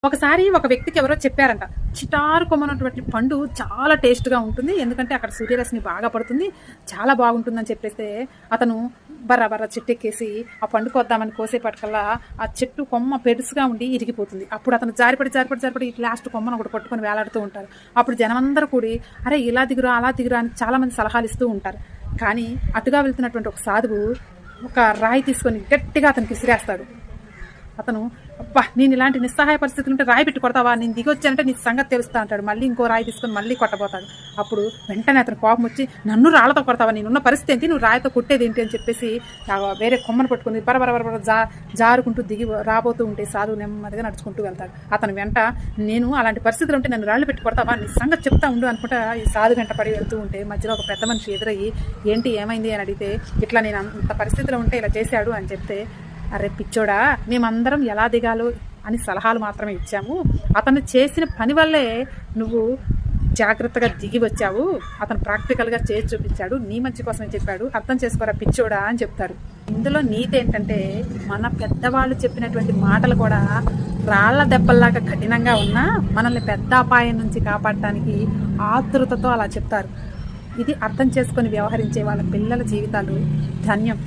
ఒకసారి ఒక వ్యక్తికి ఎవరో చెప్పారంట, చిటారు కొమ్మనటువంటి పండు చాలా టేస్ట్‌గా ఉంటుంది. ఎందుకంటే అక్కడ సూర్యరశ్మి బాగా పడుతుంది. చాలా బాగుంటుందని చెప్పేస్తే అతను బర్ర బర్ర చెట్టెక్కేసి ఆ పండు కోద్దామని కోసేపటికల్లా ఆ చెట్టు కొమ్మ పెడుసుగా ఉండి ఇరిగిపోతుంది. అప్పుడు అతను జారిపడి లాస్ట్ కొమ్మను ఒకటి పట్టుకొని వేలాడుతూ ఉంటారు. అప్పుడు జనమందరూ కూడి అరే ఇలా దిగురా అలా దిగురా అని చాలామంది సలహాలు ఇస్తూ ఉంటారు. కానీ అటుగా వెళ్తున్నటువంటి ఒక సాధువు ఒక రాయి తీసుకొని గట్టిగా అతనికి విసిరేస్తాడు. అతను అబ్బా నేను ఇలాంటి నిస్సహాయ పరిస్థితులు ఉంటే రాయి పెట్టి కొడతావా, నేను దిగొచ్చానంటే నీ సంగతి తెలుస్తా అంటాడు. మళ్ళీ ఇంకో రాయి తీసుకొని మళ్ళీ కొట్టబోతాడు. అప్పుడు వెంటనే అతను కోపం వచ్చి నన్ను రాళ్లతో కొడతావా, నేనున్న పరిస్థితి ఏంటి, నువ్వు రాయితో కొట్టేది ఏంటి అని చెప్పేసి వేరే కొమ్మను పట్టుకుని బరబర జారుకుంటూ దిగి రాబోతూ ఉంటే సాధువు నెమ్మదిగా నడుచుకుంటూ వెళ్తాడు. అతను వెంట నేను అలాంటి పరిస్థితులు ఉంటే నన్ను రాళ్ళు పెట్టి కొడతావా, నీ సంగతి చెప్తా ఉండు అనుకుంటా ఈ సాధు వెంట పడి వెళ్తూ ఉంటే మధ్యలో ఒక పెద్ద మనిషి ఎదురయ్యి ఏంటి ఏమైంది అని అడిగితే ఇట్లా నేను అంత పరిస్థితిలో ఉంటే ఇలా చేశాడు అని చెప్తే, అరే పిచ్చోడా మేమందరం ఎలా దిగాలో అని సలహాలు మాత్రమే ఇచ్చాము, అతను చేసిన పని వల్లే నువ్వు జాగ్రత్తగా దిగి వచ్చావు, అతను ప్రాక్టికల్గా చేసి చూపించాడు, నీ మంచి కోసమే చెప్పాడు, అర్థం చేసుకోరా పిచ్చోడా అని చెప్తారు. ఇందులో నీతి ఏంటంటే మన పెద్దవాళ్ళు చెప్పినటువంటి మాటలు కూడా రాళ్ల దెబ్బల్లాగా కఠినంగా ఉన్నా మనల్ని పెద్ద అపాయం నుంచి కాపాడటానికి ఆతృతతో అలా చెప్తారు. ఇది అర్థం చేసుకొని వ్యవహరించే వాళ్ళ పిల్లల జీవితాలు ధన్యం.